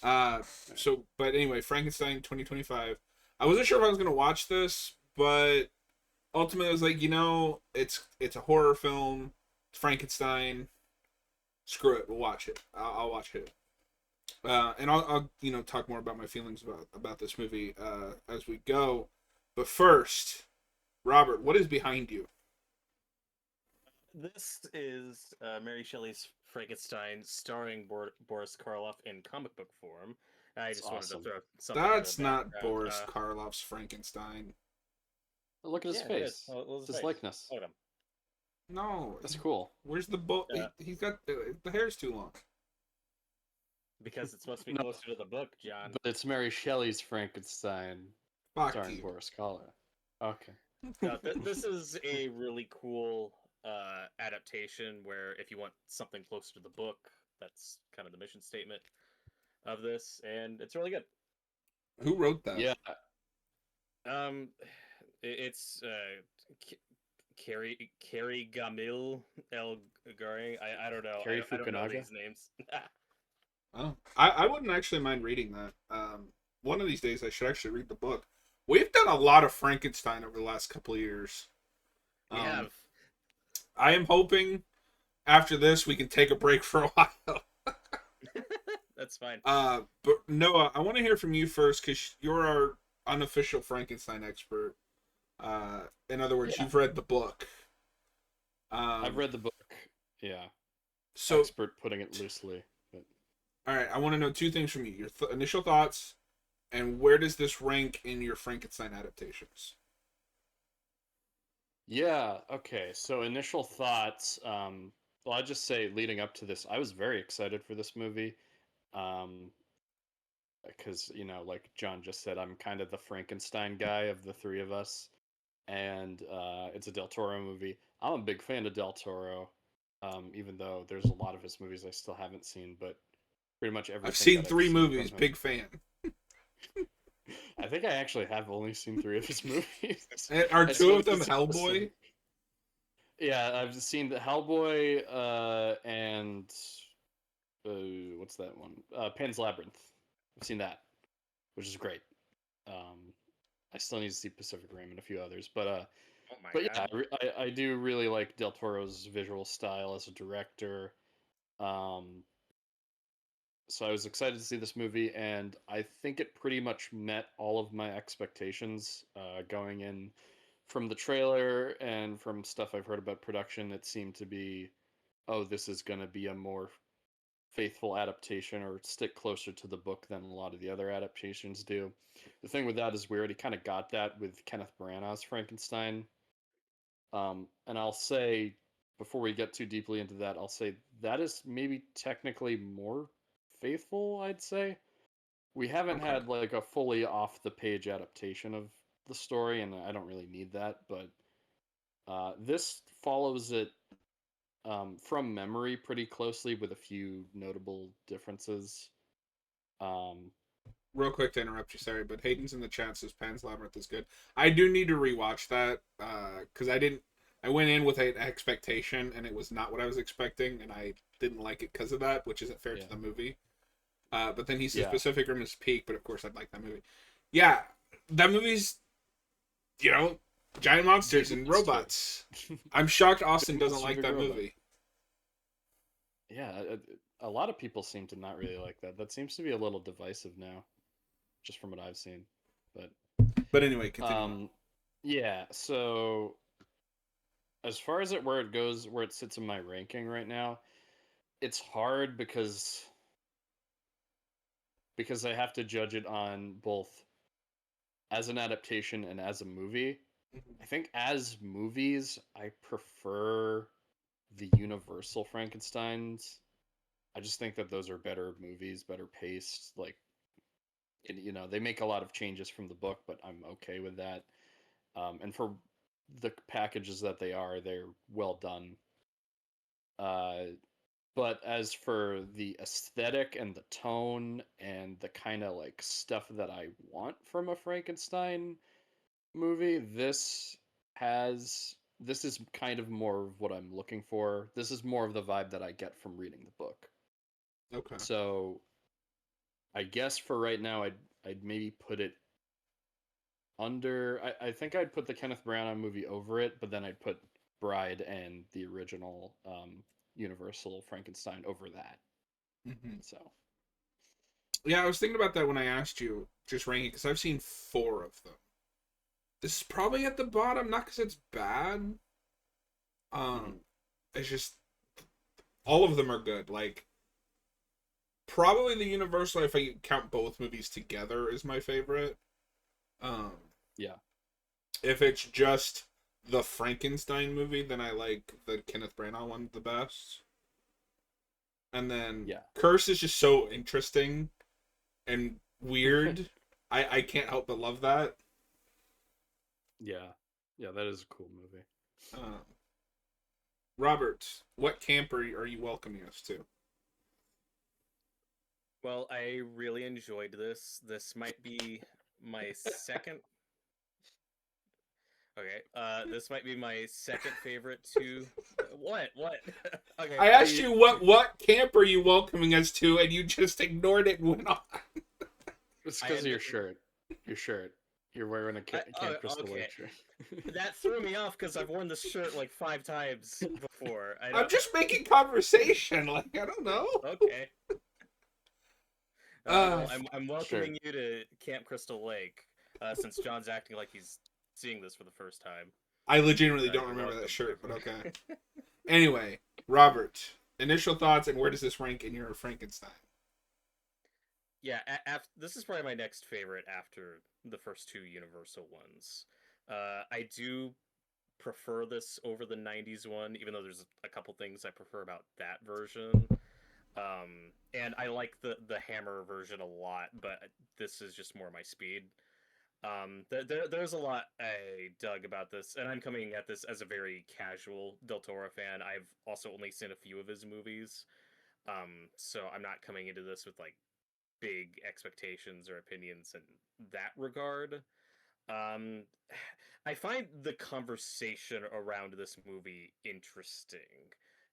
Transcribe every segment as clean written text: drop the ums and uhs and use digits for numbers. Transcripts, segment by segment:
Uh, but anyway, Frankenstein 2025. I wasn't sure if I was gonna watch this, but ultimately I was like, it's a horror film. It's Frankenstein. Screw it, we'll watch it. I'll watch it. And I'll talk more about my feelings about this movie as we go. But first, Robert, what is behind you? This is Mary Shelley's Frankenstein, starring Boris Karloff in comic book form. I It's just wanted to awesome. throw something in the That's not background. Boris Karloff's Frankenstein. Look at his Yeah, it is. face. Well, his It's his face. likeness. Look at him. No, That's cool. where's the book? Uh, He's got the hair's too long. because it's supposed to be No, closer to the book, John. but it's Mary Shelley's Frankenstein, Fuck starring you. Boris Karloff. Okay. This is a really cool adaptation where if you want something closer to the book, that's kind of the mission statement of this, and it's really good. Who wrote that? Yeah, Um, it's Carrie Gamil El Gari. I don't know. Cary I don't know Fukunaga. these names. Oh, I wouldn't actually mind reading that. One of these days I should actually read the book. We've done a lot of Frankenstein over the last couple of years. We Um, have. I am hoping after this we can take a break for a while. That's fine. But Noah, I want to hear from you first because you're our unofficial Frankenstein expert. In other words, Yeah. you've read the book. I've read the book. Yeah, So, expert putting it loosely. But all right, I want to know two things from you: your initial thoughts, and where does this rank in your Frankenstein adaptations? yeah, okay. So initial thoughts. Well, I'd just say leading up to this, I was very excited for this movie. Um, because like John just said, I'm kind of the Frankenstein guy of the three of us, and it's a Del Toro movie. I'm a big fan of Del Toro, even though there's a lot of his movies I still haven't seen, but pretty much I've everything seen that I've three seen from movies. him. Big fan. I think I actually have only seen three of his movies. And are I two still of have to them see the rest of them. Hellboy? Yeah, I've seen the Hellboy, and what's that one? Pan's Labyrinth. I've seen that, which is great. Um, I still need to see Pacific Rim and a few others, Oh my but yeah, god. I do really like Del Toro's visual style as a director. Um, so I was excited to see this movie, and I think it pretty much met all of my expectations going in. From the trailer and from stuff I've heard about production, it seemed to be, oh, this is going to be a more faithful adaptation or stick closer to the book than a lot of the other adaptations do. The thing with that is we already kind of got that with Kenneth Branagh's Frankenstein. And I'll say, before we get too deeply into that, I'll say that is maybe technically more faithful, I'd say. We haven't Okay. had like a fully off the page adaptation of the story, and I don't really need that, but this follows it from memory pretty closely with a few notable differences. Um, Real quick to interrupt you, sorry, but Hayden's in the chat says Pan's Labyrinth is good. I do need to rewatch that because I didn't. I went in with an expectation and it was not what I was expecting, and I didn't like it because of that, which isn't fair yeah, to the movie. But then he says yeah, Pacific Rim is peak, but of course I'd like that movie. Yeah, that movie's you know giant monsters big and monster, robots. I'm shocked big Austin doesn't monster, like big that robot. movie. Yeah, a lot of people seem to not really like that. That seems to be a little divisive now, just from what I've seen. But But anyway, continue on. um, yeah. So as far as where it goes, where it sits in my ranking right now, it's hard because I have to judge it on both as an adaptation and as a movie. I think as movies, I prefer the Universal Frankensteins. I just think that those are better movies, better paced. Like, they make a lot of changes from the book, but I'm okay with that. And for the packages that they're well done. Uh, but as for the aesthetic and the tone and the kind of like stuff that I want from a Frankenstein movie, this is kind of more of what I'm looking for. This is more of the vibe that I get from reading the book. Okay. So I guess for right now, I'd maybe put it under. I think I'd put the Kenneth Branagh movie over it, but then I'd put Bride and the original Universal Frankenstein over that. Mm-hmm. So Yeah, I was thinking about that when I asked you just ranking because I've seen 4 of them. This is probably at the bottom, not because it's bad. Mhm. It's just all of them are good. Like probably the Universal, if I count both movies together, is my favorite. Um, yeah, if it's just the Frankenstein movie, then I like the Kenneth Branagh one the best. And then yeah, Curse is just so interesting and weird. I can't help but love that. yeah, yeah. That is a cool movie. Um, Robert, what camp are you welcoming us to? Well, I really enjoyed this. This might be my second. Okay, this might be my second favorite too. What? What? Okay. I asked you what camp are you welcoming us to, and you just ignored it and went on. It's I because of had your shirt. Your shirt. You're wearing a Camp Crystal okay. Lake shirt. That threw me off because I've worn this shirt like 5 times before. I I'm don't. just making conversation. Like I don't know. Okay. Uh, Well, I'm Sure. welcoming you to Camp Crystal Lake, since John's acting like he's seeing this for the first time. I legitimately don't You're remember that welcome, my shirt, but friend. okay. Anyway, Robert, initial thoughts and where does this rank in your Frankenstein? Yeah, this is probably my next favorite after the first 2 Universal ones. I do prefer this over the '90s one, even though there's a couple things I prefer about that version. And I like the Hammer version a lot, but this is just more my speed. There's a lot I dug about this, and I'm coming at this as a very casual Del Toro fan. I've also only seen a few of his movies, so I'm not coming into this with like big expectations or opinions in that regard. Um, I find the conversation around this movie interesting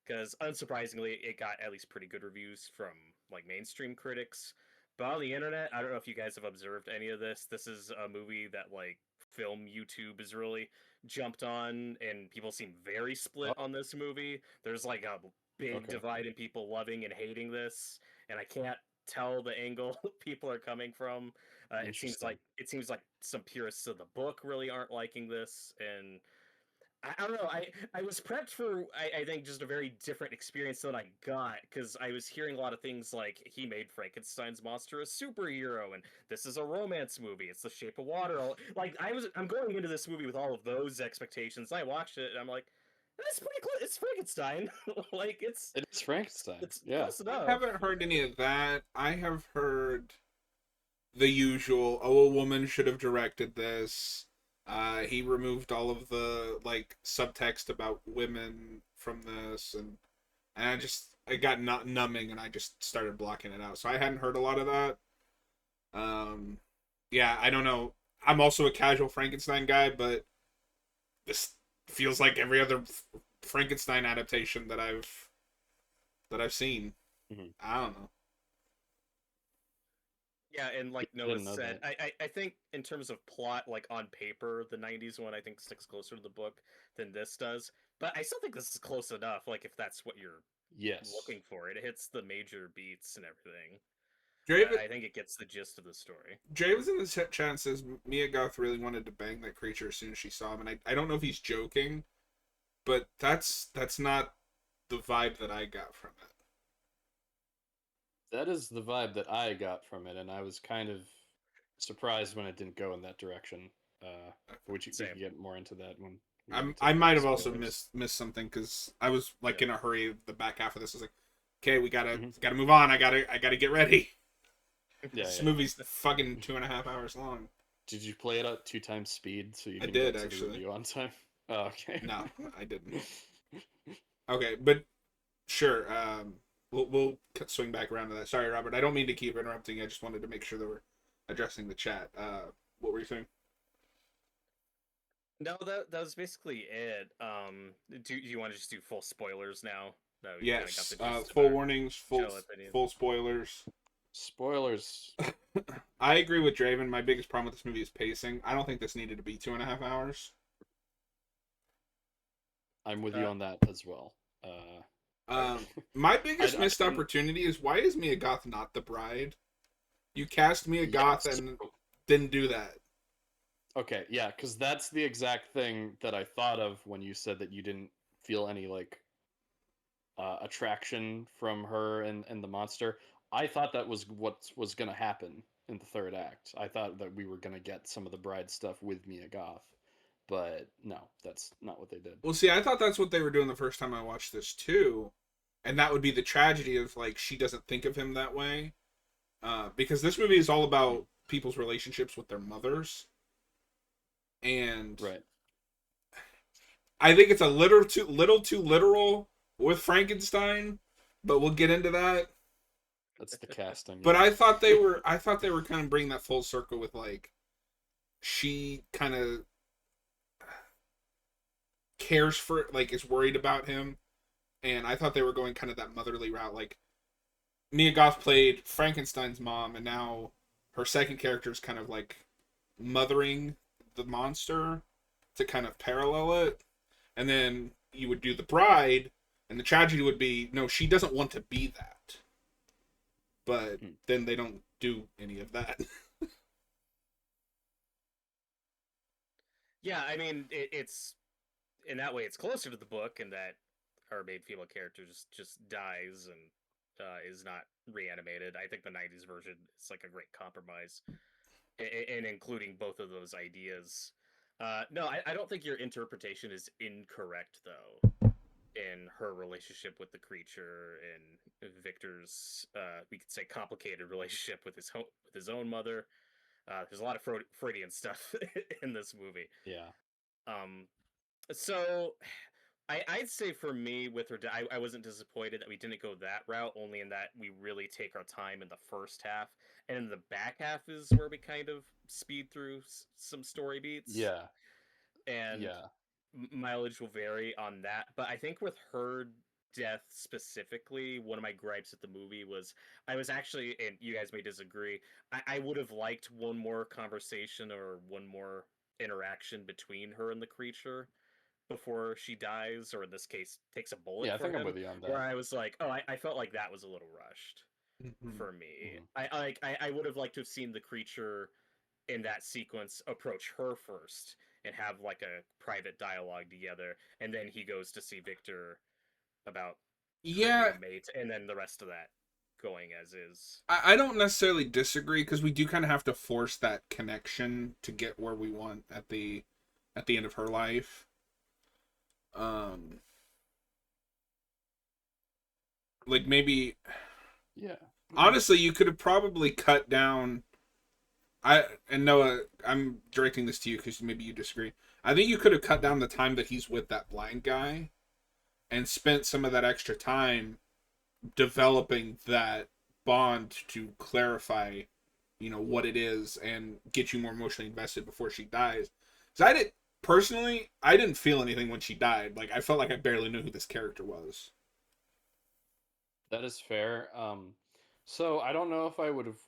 because, unsurprisingly, it got at least pretty good reviews from like mainstream critics. But on the internet, I don't know if you guys have observed any of this. This is a movie that like film YouTube has really jumped on, and people seem very split Oh, on this movie. There's like a big okay. divide in people loving and hating this, and I can't tell the angle people are coming from. Interesting. It seems like some purists of the book really aren't liking this, and I don't know. I was prepped for I think just a very different experience than I got because I was hearing a lot of things like he made Frankenstein's monster a superhero, and this is a romance movie. It's The Shape of Water. Like I'm going into this movie with all of those expectations. I watched it and I'm like, it's pretty close. It's Frankenstein. Like It is Frankenstein. it's Yeah. close I enough. haven't heard any of that. I have heard the usual. Oh, a woman should have directed this. He removed all of the like subtext about women from this, and I got not numbing, and I just started blocking it out. So I hadn't heard a lot of that. Um, yeah, I don't know. I'm also a casual Frankenstein guy, but this feels like every other Frankenstein adaptation that I've seen. Mhm. I don't know. Yeah, and like I Noah didn't know said, that. I think in terms of plot, like on paper, the '90s one I think sticks closer to the book than this does. But I still think this is close enough. Like if that's what you're Yes. looking for, it hits the major beats and everything. Draven, I think it gets the gist of the story. Draven's in the chat and says Mia Goth really wanted to bang that creature as soon as she saw him, and I don't know if he's joking, but that's not the vibe that I got from it. That is the vibe that I got from it, and I was kind of surprised when it didn't go in that direction. Which we Same. can get more into that when we get I into might have also spoilers. missed something because I was like Yeah. in a hurry. The back half of this was like, okay, we gotta Mhm. gotta move on. I gotta get ready. Yeah, This yeah. movie's fucking 2.5 hours long. Did you play it at 2 times speed so you I can did get to the actually. review on time? Oh, okay. No, I didn't. Okay, but sure. We'll swing back around to that. Sorry, Robert. I don't mean to keep interrupting. I just wanted to make sure that we're addressing the chat. What were you saying? No, that was basically it. Do you want to just do full spoilers now? No, we kind of got Yes. the gist of Full our warnings. Full general opinions. full spoilers. Spoilers. I agree with Draven. My biggest problem with this movie is pacing. I don't think this needed to be 2.5 hours. I'm with you Uh, on that as well. Um, my biggest I missed didn't. opportunity is why is Mia Goth not the bride? You cast Mia Goth Yes. and didn't do that. Okay, yeah, because that's the exact thing that I thought of when you said that you didn't feel any like attraction from her and the monster. I thought that was what was going to happen in the third act. I thought that we were going to get some of the bride stuff with Mia Goth, but no, that's not what they did. Well, see, I thought that's what they were doing the first time I watched this too, and that would be the tragedy of like she doesn't think of him that way, because this movie is all about people's relationships with their mothers, and Right. I think it's a little too literal with Frankenstein, but we'll get into that. That's the casting. But Yeah. I thought they were kind of bringing that full circle with like she kind of cares for like is worried about him, and I thought they were going kind of that motherly route. Like Mia Goth played Frankenstein's mom, and now her second character is kind of like mothering the monster to kind of parallel it, and then you would do the bride, and the tragedy would be no, she doesn't want to be that, but then they don't do any of that. yeah, I mean, it's in that way it's closer to the book in that our main female character just dies and is not reanimated. I think the '90s version is like a great compromise in including both of those ideas. No, I don't think your interpretation is incorrect though. In her relationship with the creature, and Victor's, we could say, complicated relationship with his own mother. There's a lot of Freudian stuff in this movie. Yeah. Um, so I'd say for me, with her, I wasn't disappointed that we didn't go that route. Only in that we really take our time in the first half, and in the back half is where we kind of speed through some story beats, Yeah. and Yeah. mileage will vary on that. But I think with her death specifically, one of my gripes at the movie was I was actually, and you guys may disagree, I would have liked one more conversation or one more interaction between her and the creature before she dies, or in this case, takes a bullet Yeah. I for think I'm him. with you on Where that. I was like, oh, I felt like that was a little rushed Mhm. for me. Mhm. I would have liked to have seen the creature in that sequence approach her first and have like a private dialogue together, and then he goes to see Victor about her Yeah, new mate, and then the rest of that going as is. I don't necessarily disagree because we do kind of have to force that connection to get where we want at the end of her life. Um, like maybe Yeah. honestly, you could have probably cut down. I and Noah, I'm directing this to you because maybe you disagree. I think you could have cut down the time that he's with that blind guy and spent some of that extra time developing that bond to clarify, what it is and get you more emotionally invested before she dies. So I didn't feel anything when she died. Like I felt like I barely knew who this character was. That is fair. So I don't know if I would have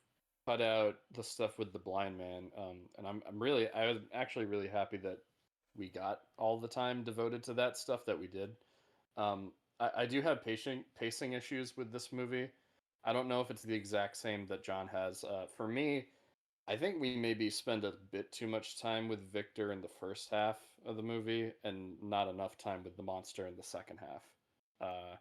cut out the stuff with the blind man. And I was actually really happy that we got all the time devoted to that stuff that we did. I do have pacing issues with this movie. I don't know if it's the exact same that John has. For me, I think we maybe spend a bit too much time with Victor in the first half of the movie and not enough time with the monster in the second half. Uh,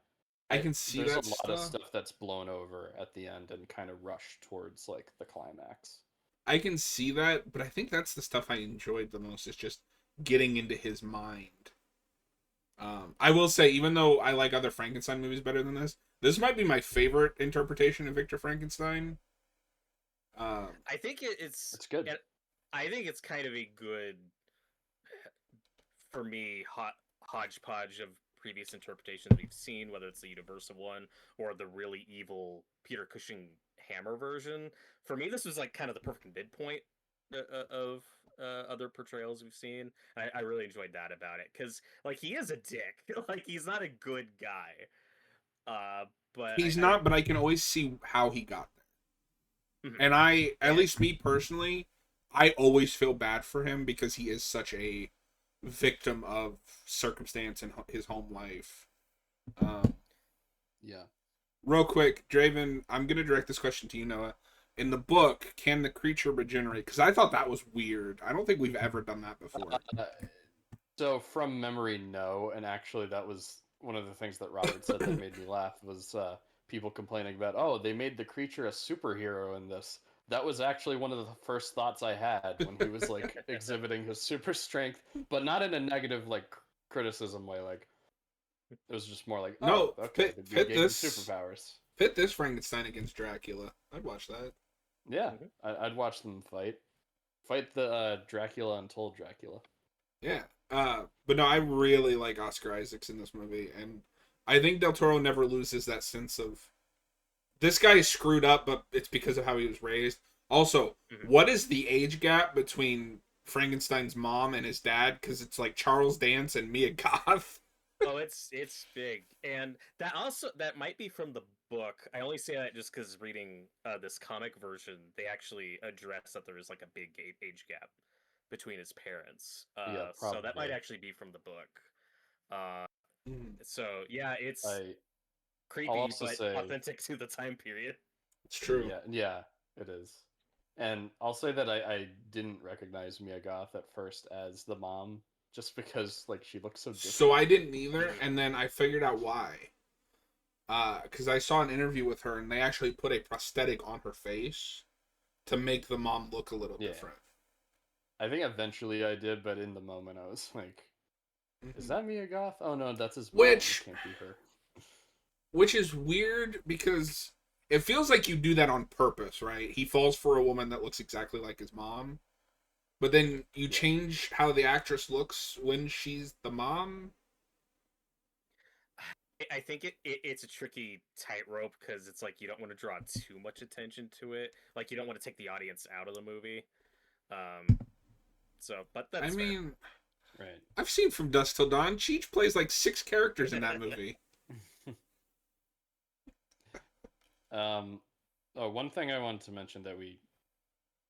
I can see there's a that lot of stuff. stuff that's blown over at the end and kind of rushed towards like the climax. I can see that, but I think that's the stuff I enjoyed the most is just getting into his mind. I will say, even though I like other Frankenstein movies better than this might be my favorite interpretation of Victor Frankenstein. I think it's. It's good. I think it's kind of a good, for me, hodgepodge of previous interpretations we've seen, whether it's the Universal one or the really evil Peter Cushing Hammer version. For me, this was like kind of the perfect midpoint of other portrayals we've seen. I really enjoyed that about it because, like, he is a dick. Like, he's not a good guy. But he's I not, but I can always see how he got there. Mhm. And at Yeah. least me personally, I always feel bad for him because he is such a victim of circumstance in his home life. Um, Yeah. Real quick, Draven, I'm gonna direct this question to you, Noah. In the book, can the creature regenerate? Because I thought that was weird. I don't think we've ever done that before. So from memory, no. And actually, that was one of the things that Robert said that made me laugh was people complaining about, oh, they made the creature a superhero in this. That was actually one of the first thoughts I had when he was like exhibiting his super strength, but not in a negative like criticism way. Like it was just more like, oh, No, okay, we gave him superpowers. pit this Frankenstein against Dracula. I'd watch that. Yeah, Mhm. I'd watch them fight the Dracula Untold Dracula. Yeah. But no, I really like Oscar Isaacs in this movie, and I think Del Toro never loses that sense of this guy is screwed up, but it's because of how he was raised. Also, Mhm. what is the age gap between Frankenstein's mom and his dad? Because it's like Charles Dance and Mia Goth. Oh, it's big, and that might be from the book. I only say that just because reading this comic version, they actually address that there is like a big age gap between his parents. Yeah, So that might probably. actually be from the book. Uh, Mm, so yeah, it's I I'll creepy also but say, authentic to the time period. it's true. yeah, it is. And I'll say that I didn't recognize Mia Goth at first as the mom, just because like she looks so So different. I didn't either, Mhm. and then I figured out why. Because I saw an interview with her, and they actually put a prosthetic on her face to make the mom look a little Yeah, different. I think eventually I did, but in the moment I was like, "Is Hmm that Mia Goth? Oh no, that's his mom. It Which, can't be her." which is weird because it feels like you do that on purpose, right? He falls for a woman that looks exactly like his mom, but then you Yeah, change how the actress looks when she's the mom. I think it's a tricky tightrope because it's like you don't want to draw too much attention to it. Like you don't want to take the audience out of the movie. Um, but I that's fair. mean, right. I've seen From Dusk Till Dawn. Cheech plays like 6 characters in that movie. um, oh, one thing I wanted to mention that we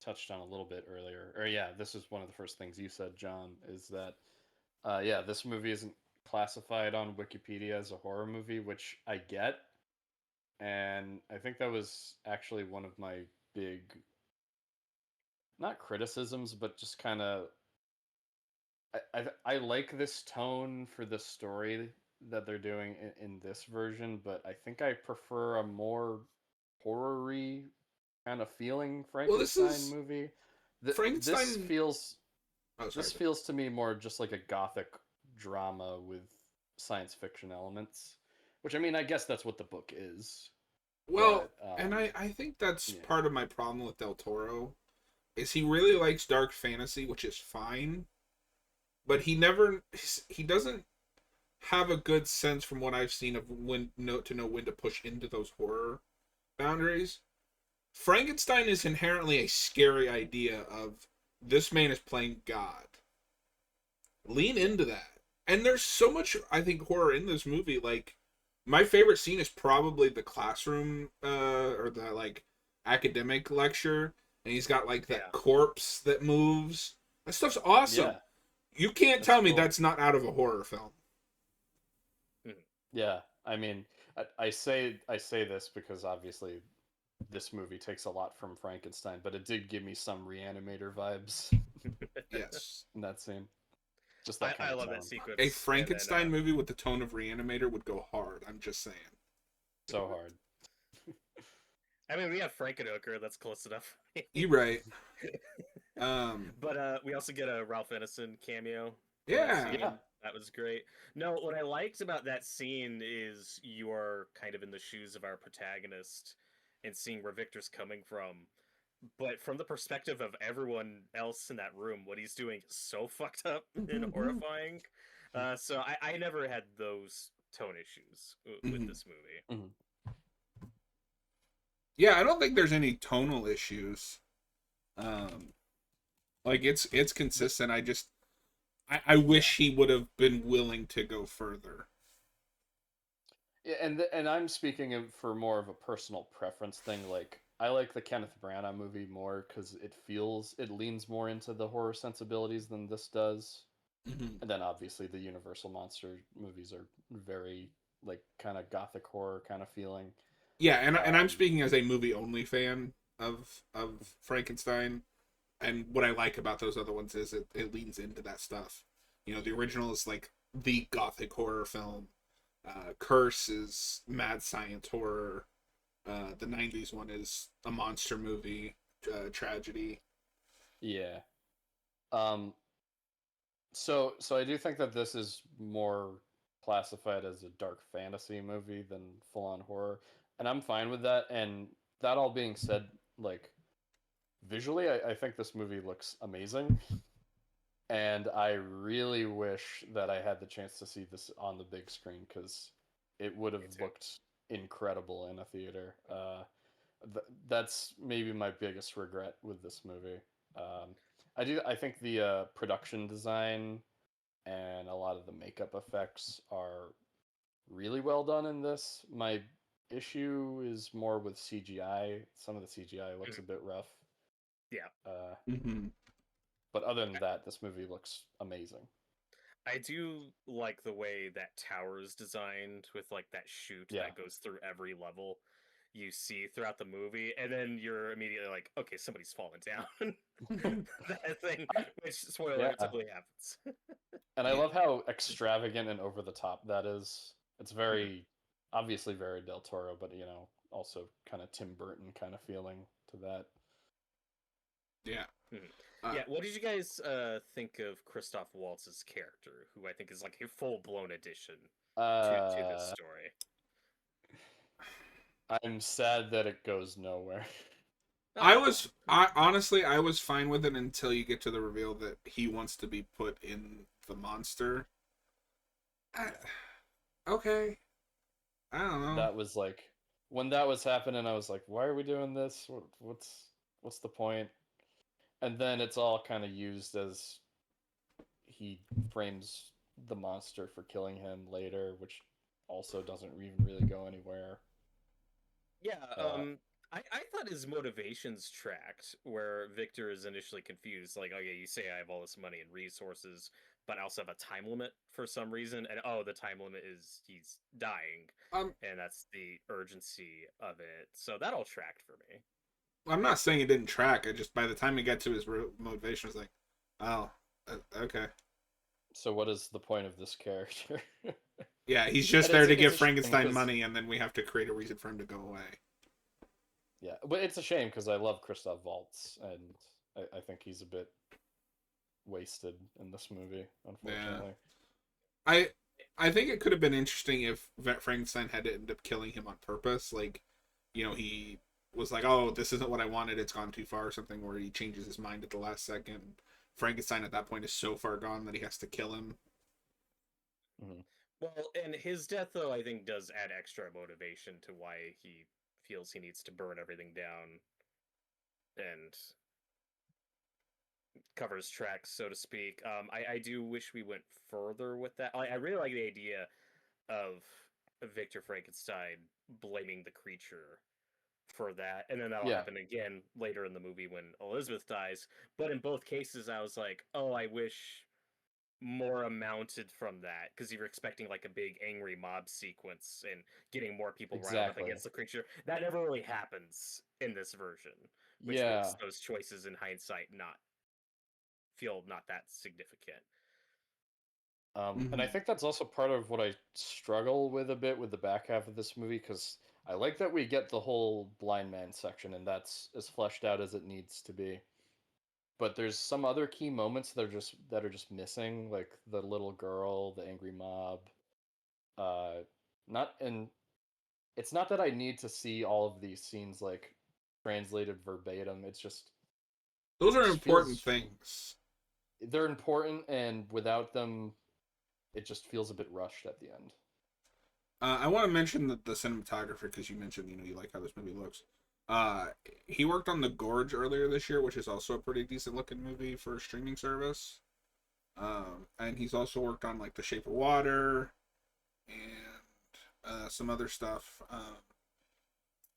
touched on a little bit earlier, or yeah, this is one of the first things you said, John, is that yeah, this movie isn't classified on Wikipedia as a horror movie, which I get, and I think that was actually one of my big, not criticisms, but just kind of I like this tone for the story that they're doing in this version, but I think I prefer a more horror-y kind of feeling Well, this Frankenstein is movie. This Frankenstein. feels Oh, sorry. this feels to me more just like a gothic drama with science fiction elements, which I mean, I guess that's what the book is, Well, but and I think that's yeah, part of my problem with Del Toro is he really likes dark fantasy, which is fine, but he doesn't have a good sense from what I've seen of to know when to push into those horror boundaries. Frankenstein is inherently a scary idea of this man is playing God. Lean yeah, into that. And there's so much I think horror in this movie. Like my favorite scene is probably the classroom or the like academic lecture, and he's got like that Yeah. corpse that moves. That stuff's awesome. yeah, You can't that's tell me cool. that's not out of a horror film. Mhm. Yeah, I mean, I say this because obviously this movie takes a lot from Frankenstein, but it did give me some Reanimator vibes Yes. in that scene. Just that I kind of love that tone. A sequence, and then Frankenstein movie with the tone of Reanimator would go hard. I'm just saying. So hard. I mean we have Frankenhooker, that's close enough. You right. Um. But we also get a Ralph Ineson cameo in that Yeah. Yeah, scene. That was great. No, what I liked about that scene is you're kind of in the shoes of our protagonist and seeing where Victor's coming from. But from the perspective of everyone else in that room, what he's doing is so fucked up and horrifying. So I never had those tone issues with Mhm. this movie. hmm Yeah, I don't think there's any tonal issues. Um, like it's consistent. I yeah, wish he would have been willing to go further. yeah, and I'm speaking for more of a personal preference thing. Like I like the Kenneth Branagh movie more because it leans more into the horror sensibilities than this does. Hmm. And then obviously the Universal monster movies are very like kind of gothic horror kind of feeling. Yeah, and I'm Um, speaking as a movie only fan of Frankenstein, and what I like about those other ones is it leans into that stuff. You know, the original is like the gothic horror film. Curse is mad science horror. The '90s one is a monster movie, tragedy. yeah. Um, so I do think that this is more classified as a dark fantasy movie than full on horror, and I'm fine with that. And that all being said, like visually, I think this movie looks amazing, and I really wish that I had the chance to see this on the big screen because it would have Me too. looked incredible in a theater. That's maybe my biggest regret with this movie. Um, I think the production design and a lot of the makeup effects are really well done in this. My issue is more with CGI. Some of the CGI looks a Mhm. bit rough. Yeah. Uh, Hmm. but other than that, this movie looks amazing. I do like the way that tower is designed with like that chute Yeah. that goes through every level you see throughout the movie, and then you're immediately like, okay, somebody's falling down. That thing, which spoiler, Yeah. it totally happens. And I Yeah. love how extravagant and over the top that is. It's Mhm, very obviously very Del Toro, but also kind of Tim Burton kind of feeling to that. Yeah. mhm. Uh, Yeah, what did you guys think of Christoph Waltz's character, who I think is like a full blown addition to this Uh, story? I'm sad that it goes nowhere. Oh, I honestly I was fine with it until you get to the reveal that he wants to be put in the monster. I, okay, I don't know. That was like when that was happening, I was like, why are we doing this? What's the point? And then it's all kind of used as he frames the monster for killing him later, which also doesn't even really go anywhere. yeah, Uh, I thought his motivations tracked, where Victor is initially confused, like, okay, you say I have all this money and resources, but I also have a time limit for some reason, and oh, the time limit is he's dying, Um, and that's the urgency of it. So that all tracked for me. I'm not saying it didn't track. I just by the time he got to his motivation, I was like, oh, okay, so what is the point of this character? yeah, he's just And there to it's give a shame Frankenstein because money, and then we have to create a reason for him to go away. yeah, but it's a shame because I love Christoph Waltz and I think he's a bit wasted in this movie, Yeah, unfortunately. I I think it could have been interesting if Frankenstein had to end up killing him on purpose. Like, he was like, "Oh, this isn't what I wanted. It's gone too far," or something, where he changes his mind at the last second. Frankenstein at that point is so far gone that he has to kill him. Hmm. Well, and his death, though, I think does add extra motivation to why he feels he needs to burn everything down and covers tracks, so to speak. I do wish we went further with that. I really like the idea of Victor Frankenstein blaming the creature for that, and then that'll Yeah, happen again later in the movie when Elizabeth dies. But in both cases, I was like, oh, I wish more amounted from that because you're expecting like a big angry mob sequence and getting more people riled up exactly. against the creature. That never really happens in this version, which makes Yeah. those choices in hindsight not feel not that significant. And I Mm-hmm. think that's also part of what I struggle with a bit with the back half of this movie because I like that we get the whole blind man section and that's as fleshed out as it needs to be. But there's some other key moments that are just missing, like the little girl, the angry mob. Uh, not and it's not that I need to see all of these scenes like translated verbatim. Those it are just important feels things. they're important, and without them, it just feels a bit rushed at the end. I want to mention the cinematographer because you mentioned you like how this movie looks. Uh, he worked on The Gorge earlier this year, which is also a pretty decent looking movie for a streaming service. And he's also worked on like The Shape of Water and some other stuff.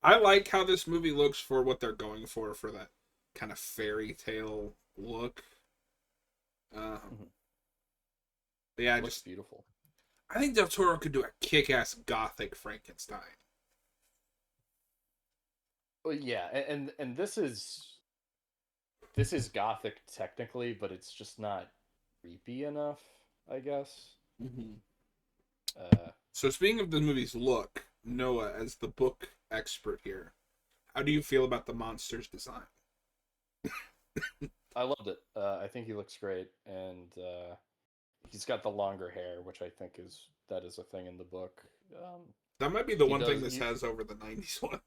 I like how this movie looks for what they're going for that kind of fairy tale look. Mhm. Yeah, It looks beautiful. I think Del Toro could do a kick-ass gothic Frankenstein. Well, yeah, and this is gothic technically, but it's just not creepy enough, I guess. Mm-hmm. Uh, So speaking of the movie's look, Noah, as the book expert here, how do you feel about the monster's design? I loved it. I think he looks great, and he's got the longer hair, which I think is a thing in the book. Um, That might be the he one thing does. this has over the 90s one.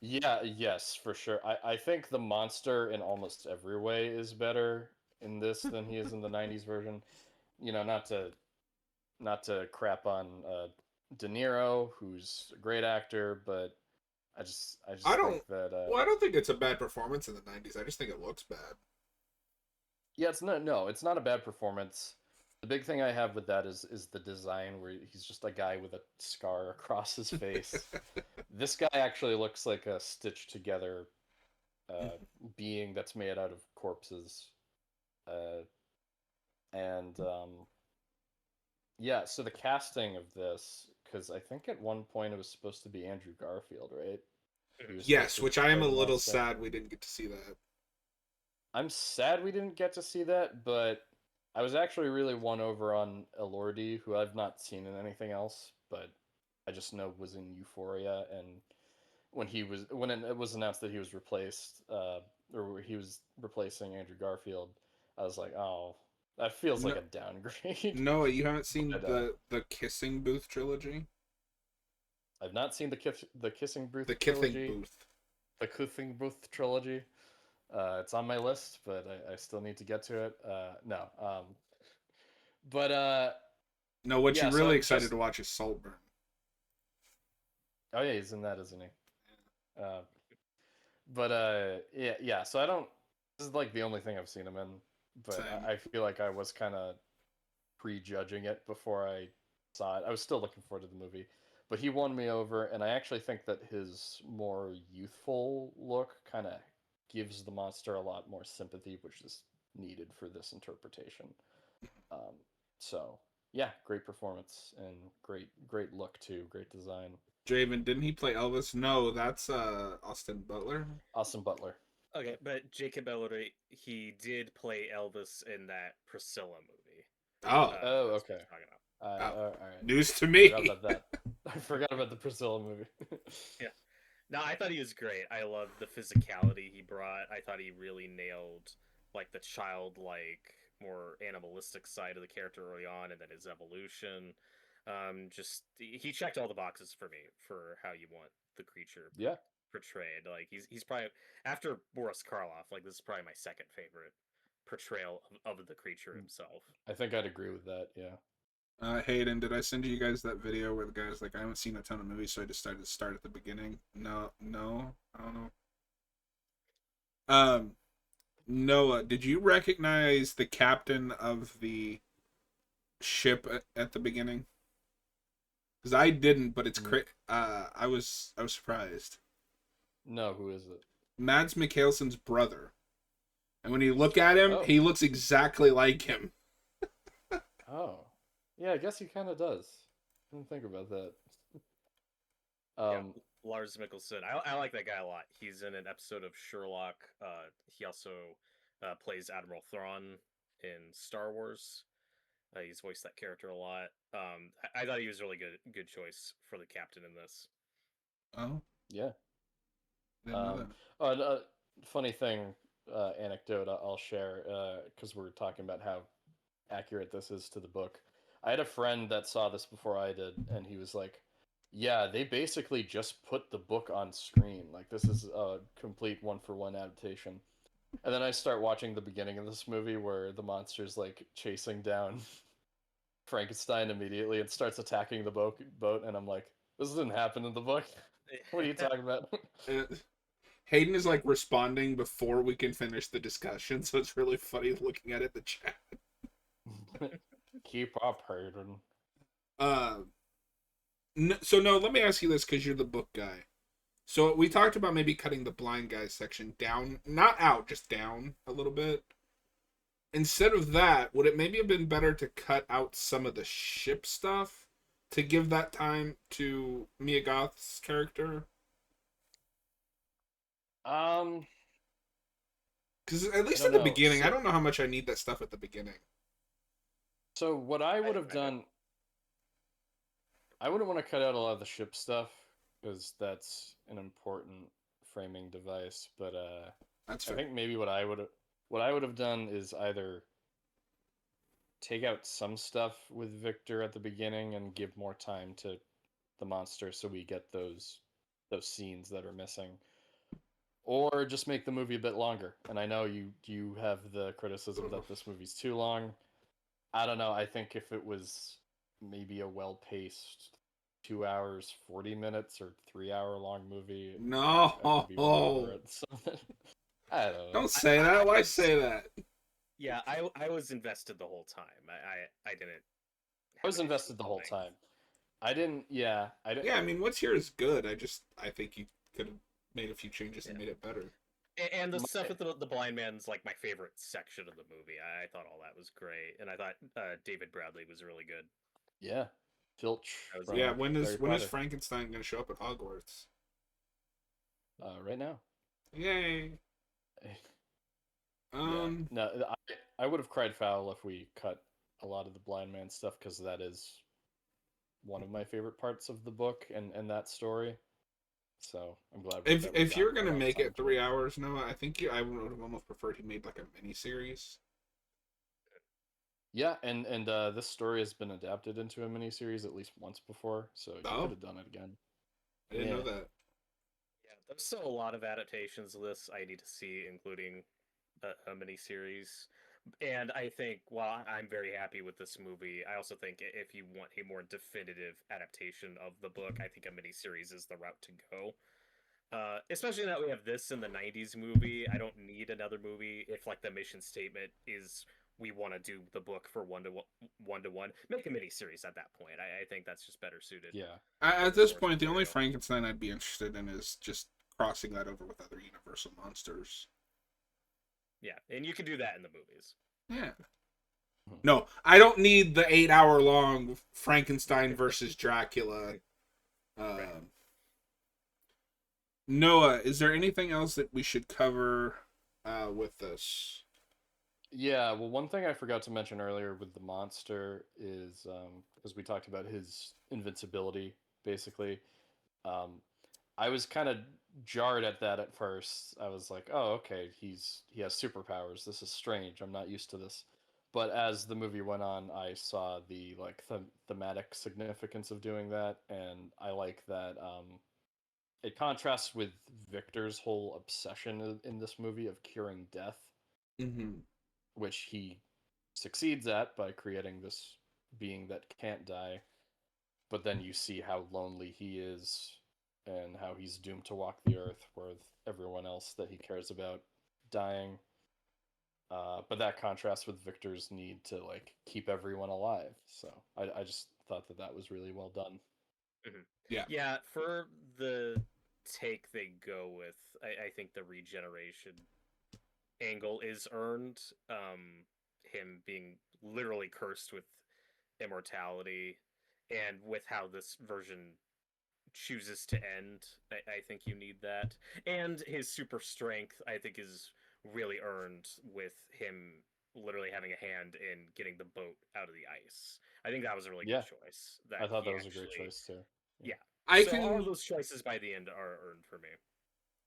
Yeah, yes, for sure. I think the monster in almost every way is better in this than he is in the '90s version. Not to crap on De Niro, who's a great actor, but I I just think don't that I don't think it's a bad performance in the 90s. I just think it looks bad. yeah, it's not a bad performance. The big thing I have with that is the design where he's just a guy with a scar across his face. This guy actually looks like a stitched together uh, being that's made out of corpses. Uh, and yeah, so the casting of this, because I think at one point it was supposed to be Andrew Garfield, right? He was supposed Yes, to which I am play a the little monster. sad we didn't get to see that. I'm sad we didn't get to see that, but I was actually really won over on Elordi, who I've not seen in anything else, but I just know was in Euphoria, and when it was announced that he was replaced, or he was replacing Andrew Garfield, I was like, oh, that feels like No, a downgrade. Noah, you haven't seen But the Kissing Booth trilogy? I've not seen the Kissing The Booth Kissing trilogy, Booth. the Kissing Booth trilogy. It's on my list, but I still need to get to it. No, but No, what yeah. you're So really excited just to watch is Saltburn. oh yeah, he's in that, isn't he? Uh, but yeah, yeah. So I don't. This is like the only thing I've seen him in, but Same. I feel like I was kind of prejudging it before I saw it. I was still looking forward to the movie, but he won me over, and I actually think that his more youthful look kind of gives the monster a lot more sympathy, which is needed for this interpretation. Um, so yeah, great performance and great look too, great design. Draven, didn't he play Elvis? No, that's Austin Butler. Austin Butler. Okay, but Jacob Elordi, he did play Elvis in that Priscilla movie. Oh, Oh, That's what okay. he's talking about. oh. All right. News to Forgot me. about that. I forgot about the Priscilla movie. Yeah. No, I thought he was great. I loved the physicality he brought. I thought he really nailed like the childlike, more animalistic side of the character early on, and then his evolution. Just he checked all the boxes for me for how you want the creature Yeah. portrayed. Like he's probably after Boris Karloff. Like this is probably my second favorite portrayal of the creature himself. I think I'd agree with that. Yeah. Hayden, did I send you guys that video where the guy's like, I haven't seen a ton of movies, so I decided to start at the beginning? No, I don't know. Um, Noah, did you recognize the captain of the ship at the beginning? Because I didn't, but it's I was surprised. No, who is it? Mads Mikkelsen's brother, and when you look at him, Oh. he looks exactly like him. Oh. Yeah, I guess he kind of does. I didn't think about that. Yeah, Lars Mikkelsen. I like that guy a lot. He's in an episode of Sherlock. He also plays Admiral Thrawn in Star Wars. He's voiced that character a lot. I thought he was really good choice for the captain in this. Oh, Yeah. didn't know that. Funny thing, anecdote I'll share, because we're talking about how accurate this is to the book. I had a friend that saw this before I did, and he was like, "Yeah, they basically just put the book on screen. Like this is a complete one-for-one adaptation." And then I start watching the beginning of this movie where the monster's like chasing down Frankenstein immediately and starts attacking the boat, and I'm like, "This didn't happen in the book. What are you talking about?" Uh, Hayden is like responding before we can finish the discussion, so it's really funny looking at it in the chat. Keep up, Hayden. So no, let me ask you this because you're the book guy. So we talked about maybe cutting the blind guy section down, not out, just down a little bit. Instead of that, would it maybe have been better to cut out some of the ship stuff to give that time to Mia Goth's character? Um, Because at I least don't in the know. beginning, I don't know how much I need that stuff at the beginning. So what I would have I know. done, I wouldn't want to cut out a lot of the ship stuff because that's an important framing device. But That's I fair. think maybe what I would have done is either take out some stuff with Victor at the beginning and give more time to the monster so we get those scenes that are missing, or just make the movie a bit longer. And I know you have the criticism that this movie's too long. I don't know. I think if it was maybe a well-paced 2 hours 40 minutes or 3 hour long movie, I could be more over No, it. So, I don't know. don't say that. I Why was say that? yeah, I was invested the whole time. I didn't I have was an issue invested with the the whole length. time. I didn't. Yeah, I didn't. Yeah, I mean, what's here is good. I think you could have made a few changes and Yeah. made it better. And the My, stuff with the blind man's like my favorite section of the movie. I thought all that was great, and I thought David Bradley was really good. yeah, Filch I was Yeah, from when Harry is Potter. Frankenstein going to show up at Hogwarts? Right now. Yay! Yeah. Um, No, I would have cried foul if we cut a lot of the blind man stuff because that is one of my favorite parts of the book and that story. So I'm glad that we if got you're gonna enough make time it to it. 3 hours, Noah, I would have almost preferred he made like a mini series. Yeah, and this story has been adapted into a miniseries at least once before, so you could Oh, have done it again. I didn't know Yeah. that. Yeah, there's still a lot of adaptations of this I need to see, including a miniseries. And I think, while I'm very happy with this movie, I also think if you want a more definitive adaptation of the book, I think a miniseries is the route to go. Especially now that we have this in the '90s movie, I don't need another movie. If like the mission statement is we want to do the book for one to one, make a miniseries at that point. I think that's just better suited Yeah. for At the this source point, the only material. Frankenstein I'd be interested in is just crossing that over with other Universal monsters. Yeah, and you can do that in the movies. Yeah. Mhm. No, I don't need the 8 hour long Frankenstein versus Dracula. Right. Um, Noah, is there anything else that we should cover with this? Yeah, well, one thing I forgot to mention earlier with the monster is because we talked about his invincibility, basically. Um, I was kind of jarred at that at first. I was like, "Oh, okay, he has superpowers. This is strange. I'm not used to this." But as the movie went on, I saw the like thematic significance of doing that, and I like that it contrasts with Victor's whole obsession in this movie of curing death, Mm-hmm. which he succeeds at by creating this being that can't die. But then you see how lonely he is and how he's doomed to walk the earth with everyone else that he cares about dying. But that contrasts with Victor's need to like keep everyone alive. So I just thought that that was really well done. Mhm. Yeah. Yeah, for the take they go with, I think the regeneration angle is earned. Him being literally cursed with immortality, and with how this version chooses to end, I think you need that. And his super strength, I think, is really earned with him literally having a hand in getting the boat out of the ice. I think that was a really good Yeah, choice. That I thought he that was a great actually, choice too. Yeah. yeah. I So all of can those choices by the end are earned for me.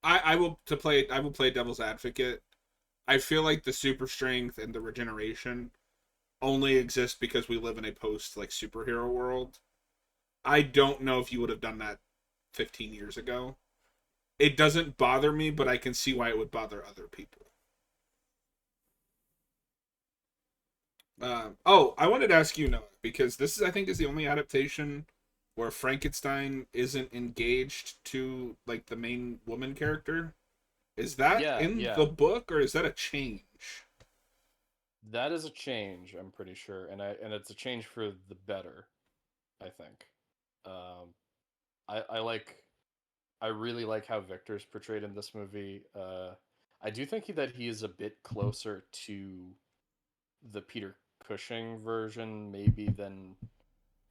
I will play devil's advocate. I feel like the super strength and the regeneration only exist because we live in a post like superhero world. I don't know if you would have done that 15 years ago. It doesn't bother me, but I can see why it would bother other people. I wanted to ask you, Noah, because this is, I think, is the only adaptation where Frankenstein isn't engaged to like the main woman character. Is that Yeah, in yeah. the book or is that a change? That is a change, I'm pretty sure, and it's a change for the better, I think. Um, I like I really like how Victor's portrayed in this movie. I do think that he is a bit closer to the Peter Cushing version, maybe than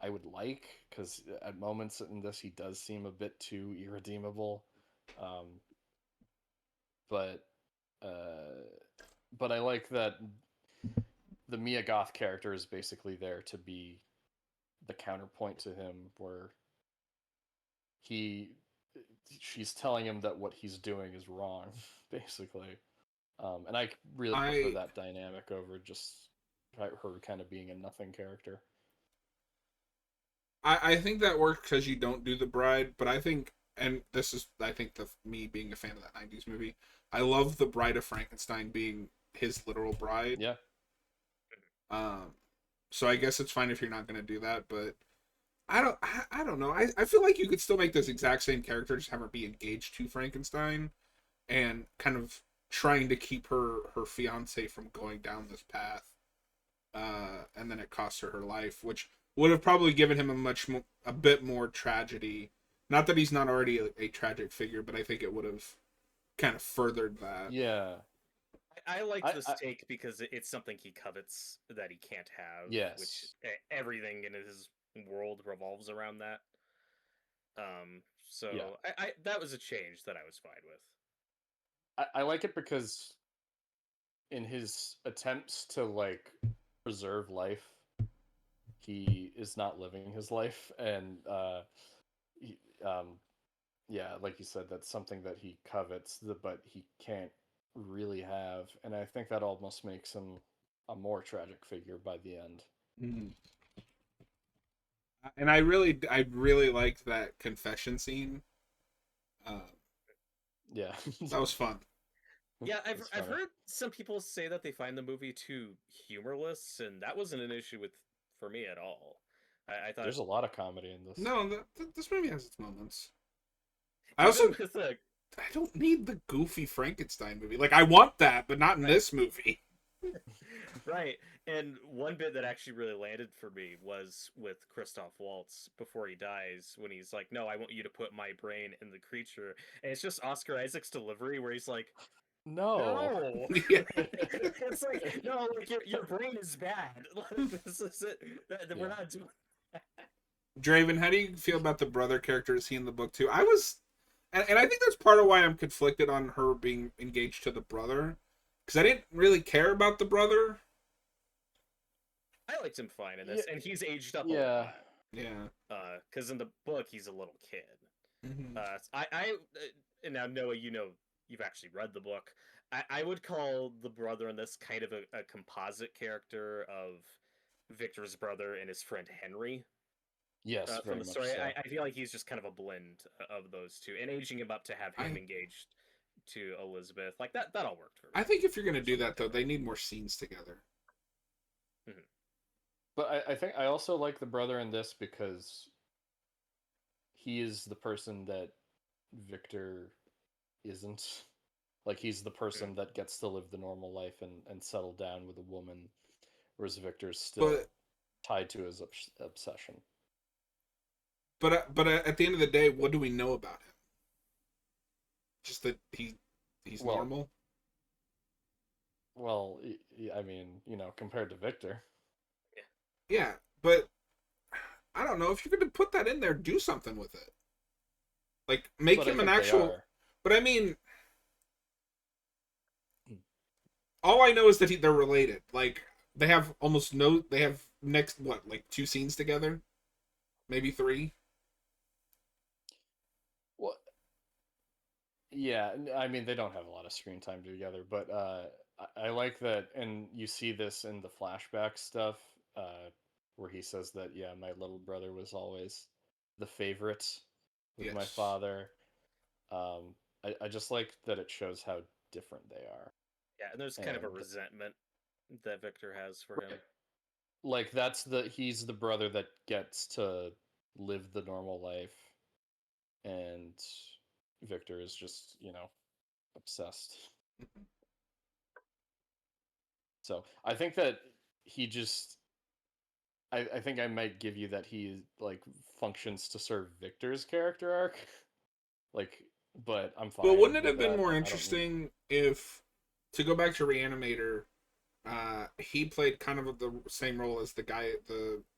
I would like, because at moments in this he does seem a bit too irredeemable. Um, but uh, but I like that the Mia Goth character is basically there to be the counterpoint to him, where he she's telling him that what he's doing is wrong, basically. And I really prefer I that dynamic over just her kind of being a nothing character. I think that works because you don't do the bride, but I think, and this is I think the me being a fan of that '90s movie, I love the Bride of Frankenstein being his literal bride. Yeah, Um, so I guess it's fine if you're not gonna do that, but I don't know. I feel like you could still make this exact same character, just have her be engaged to Frankenstein, and kind of trying to keep her fiance from going down this path. And then it cost her her life, which would have probably given him a bit more tragedy. Not that he's not already a tragic figure, but I think it would have kind of furthered that. yeah, I liked I, this I take because it's something he covets that he can't have, which yes, everything in his world revolves around that. yeah, So I that was a change that I was fine with. I like it because in his attempts to like preserve life, he is not living his life, and he, yeah, like you said, that's something that he covets, but he can't really have, and I think that almost makes him a more tragic figure by the end. Mhm. And I really liked that confession scene. Uh, Yeah, that was fun. Yeah, it's I've funny. heard some people say that they find the movie too humorless, and that wasn't an issue with for me at all. I thought There's a lot of comedy in this. No, this movie has its moments. I also even with the I don't need the goofy Frankenstein movie. Like I want that, but not in right, this movie. right, and one bit that actually really landed for me was with Christoph Waltz before he dies, when he's like, "No, I want you to put my brain in the creature," and it's just Oscar Isaac's delivery where he's like, No. "No," Yeah. it's like, "No, like your brain is bad. Like, this is it. We're Yeah. not doing." Draven, how do you feel about the brother character? Is he in the book too? I was, and I think that's part of why I'm conflicted on her being engaged to the brother, because I didn't really care about the brother. I liked him fine in Yeah. this, and he's aged up a Yeah. lot. Yeah. Because in the book he's a little kid. Mm-hmm. And now Noah, you've actually read the book. I would call the brother in this kind of a composite character of Victor's brother and his friend Henry Yes, from very the much story. so. I feel like he's just kind of a blend of those two, and aging him up to have him I engaged to Elizabeth, like that all worked for I me. think if you're gonna For do something that though, they different. need more scenes together. Mhm. But I think I also like the brother in this because he is the person that Victor isn't. Like he's the Mhm. person that gets to live the normal life and settle down with a woman, whereas Victor's But still tied to his obsession. at the end of the day, what do we know about him? Just that he's Well, normal. well, I mean, compared to Victor. Yeah. Yeah, but I don't know if you're gonna put that in there. Do something with it. Like make But I him an think they actual. are. But I mean, all I know is that they're related. Like they have almost no. They have next what like two scenes together, maybe three. Well, yeah, I mean they don't have a lot of screen time together, but I like that, and you see this in the flashback stuff, where he says that yeah, my little brother was always the favorite with my Yes. father. I just like that it shows how different they are, Yeah, and there's kind of a and resentment that Victor has for him. like he's the brother that gets to live the normal life, and Victor is just obsessed. So I think that he just I think I might give you that he like functions to serve Victor's character arc. Like, but I'm Well, fine wouldn't it with have been that. more I don't need. interesting if, to go back to Reanimator, he played kind of the same role as the guy,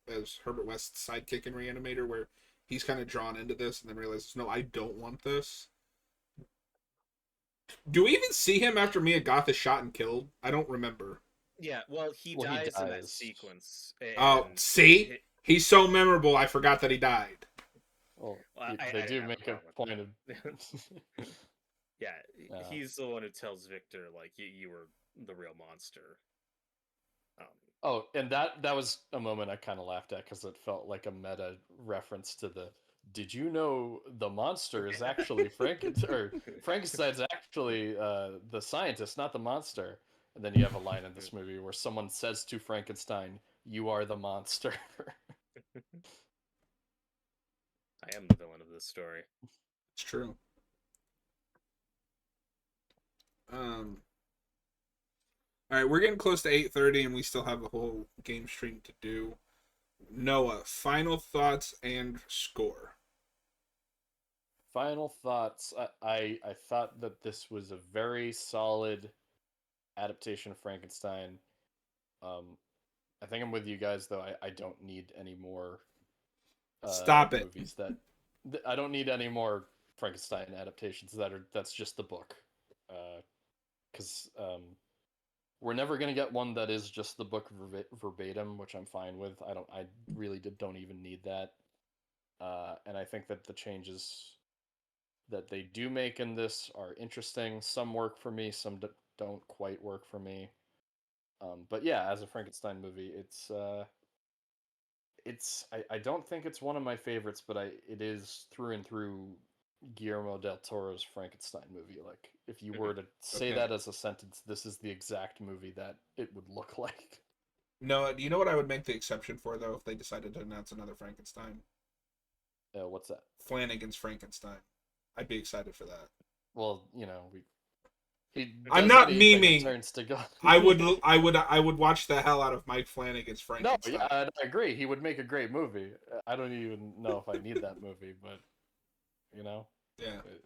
as Herbert West's sidekick in Reanimator, where he's kind of drawn into this and then realizes, no, I don't want this. Do we even see him after Mia Goth is shot and killed? I don't remember. Yeah, well, he Well, he dies in that dies. sequence, Oh, and see, it, he's so memorable. I forgot that he died. Well, well, I they didn't do have a make a problem point of. with that. Yeah, uh, he's the one who tells Victor like you were the real monster. Um, oh, and that was a moment I kind of laughed at because it felt like a meta reference to the. Did you know the monster is actually Frankenstein, or Frankenstein's actually the scientist, not the monster? And then you have a line in this movie where someone says to Frankenstein, "You are the monster." I am the villain of this story. It's true. Um, all right, we're getting close to 8:30, and we still have a whole game stream to do. Noah, final thoughts and score. Final thoughts. I thought that this was a very solid adaptation of Frankenstein. Um, I think I'm with you guys though. I don't need any more Stop it. movies that I don't need any more Frankenstein adaptations that's just the book. Because we're never gonna get one that is just the book verbatim, which I'm fine with. I really don't even need that. And I think that the changes that they do make in this are interesting. Some work for me, some don't quite work for me. But yeah, as a Frankenstein movie, I don't think it's one of my favorites, but it is through and through Guillermo del Toro's Frankenstein movie. Like if you were to say Okay. that as a sentence, this is the exact movie that it would look like. Noah, do you know what I would make the exception for, though, if they decided to announce another Frankenstein? What's that? Flanagan's Frankenstein. I'd be excited for that. Well, he I'm does not anything and memeing. turns to God. I would watch the hell out of Mike Flanagan's No, Frankenstein. yeah, I agree. He would make a great movie. I don't even know if I need that movie, but you know, Yeah. it,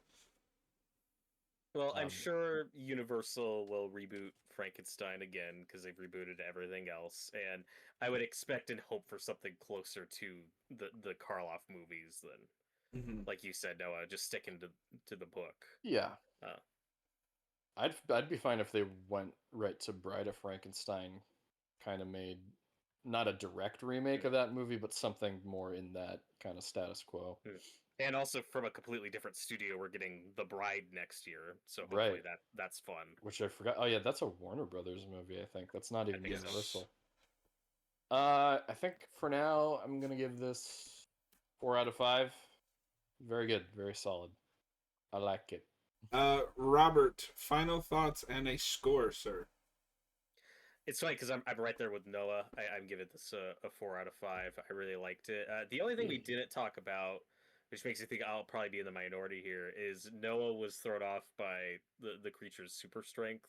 Well, I'm um, sure Universal will reboot Frankenstein again because they've rebooted everything else, and I would expect and hope for something closer to the Karloff movies than, Mm-hmm. like you said, Noah, just sticking to the book. yeah, Uh, I'd be fine if they went right to Bride of Frankenstein, kind of made not a direct remake of that movie, but something more in that kind of status quo. and also from a completely different studio, we're getting The Bride next year, so hopefully Right, that's fun. which I forgot. Oh yeah, that's a Warner Brothers movie. I think that's not I even think so. Yes. Universal. I think for now I'm gonna give this 4 out of 5. Very good, very solid. I like it. Robert, final thoughts and a score, sir. It's funny because I'm right there with Noah. I'm giving this a 4 out of 5. I really liked it. The only thing we didn't talk about, which makes me think I'll probably be in the minority here, is Noah was thrown off by the creature's super strength.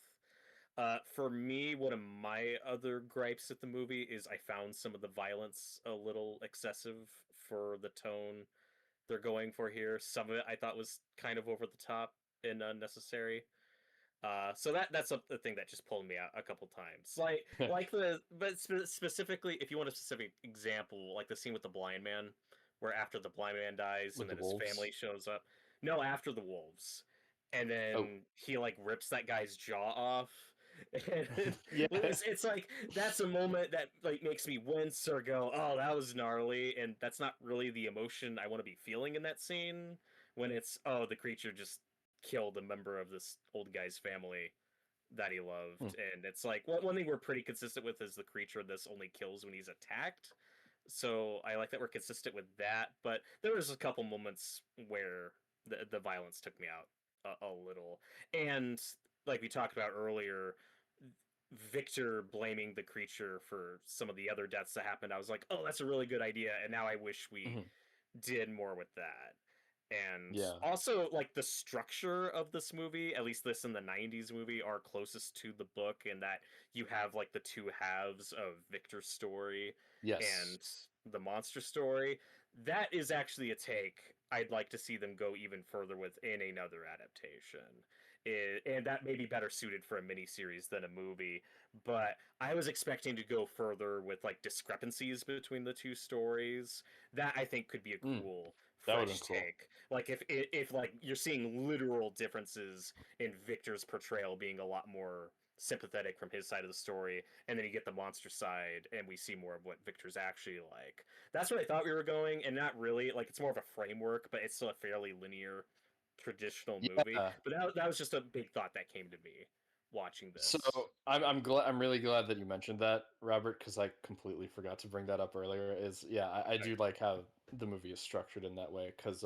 For me, one of my other gripes at the movie is I found some of the violence a little excessive for the tone they're going for here. Some of it I thought was kind of over the top and unnecessary. So that's a thing that just pulled me out a couple times. Specifically, if you want a specific example, like the scene with the blind man, where after the blind man dies With and the then his wolves. family shows up. No, after the wolves, and Oh, then he like rips that guy's jaw off. And yeah. it's like that's a moment that like makes me wince or go, oh, that was gnarly, and that's not really the emotion I want to be feeling in that scene. When it's oh, the creature just killed a member of this old guy's family that he Hmm. loved. And it's like one thing we're pretty consistent with is the creature this only kills when he's attacked. So I like that we're consistent with that. But there was a couple moments where the violence took me out a little. And like we talked about earlier, Victor blaming the creature for some of the other deaths that happened, I was like, oh, that's a really good idea. And now I wish we Mhm. did more with that. And Yeah. also, like, the structure of this movie, at least this in the 90s movie, are closest to the book in that you have, like, the two halves of Victor's story Yes. and the monster story. that is actually a take I'd like to see them go even further with in another adaptation. And that may be better suited for a miniseries than a movie. But I was expecting to go further with like discrepancies between the two stories. That I think could be a cool, That would have fresh been cool. take. Like if like you're seeing literal differences in Victor's portrayal being a lot more sympathetic from his side of the story, and then you get the monster side, and we see more of what Victor's actually like. That's where I thought we were going, and not really. Like it's more of a framework, but it's still a fairly linear, traditional movie. Yeah. But that was just a big thought that came to me watching So this. I'm really glad that you mentioned that, Robert, because I completely forgot to bring that up earlier. Is yeah, I do like how the movie is structured in that way, because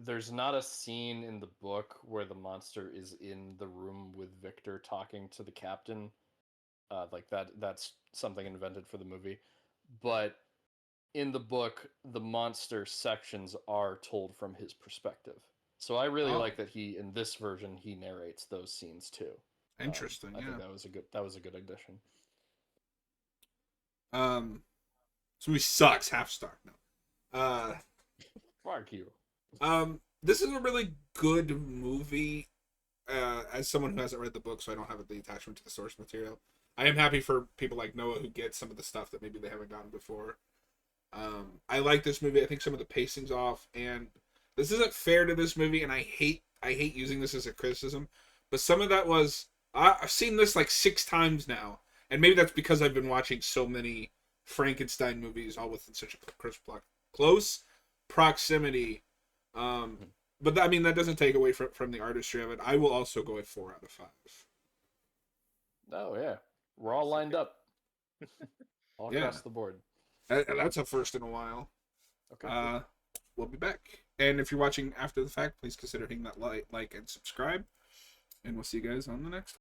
there's not a scene in the book where the monster is in the room with Victor talking to the captain. Like that's something invented for the movie. But in the book, the monster sections are told from his perspective. So I really Oh, like that in this version he narrates those scenes too. interesting. I think Yeah. that was a good addition. This movie sucks. Half star. No. Fuck you. This is a really good movie. As someone who hasn't read the book, so I don't have the attachment to the source material. I am happy for people like Noah who get some of the stuff that maybe they haven't gotten before. I like this movie. I think some of the pacing's off, and this isn't fair to this movie. And I hate using this as a criticism, but some of that was I've seen this like 6 times now, and maybe that's because I've been watching so many Frankenstein movies all within such a close proximity. Um, but I mean that doesn't take away from the artistry of it. I will also go with 4 out of 5. Oh yeah, we're all lined up, all Yeah, across the board. that's a first in a while. Okay. Uh, we'll be back. And if you're watching after the fact, please consider hitting that like and subscribe. And we'll see you guys on the next one.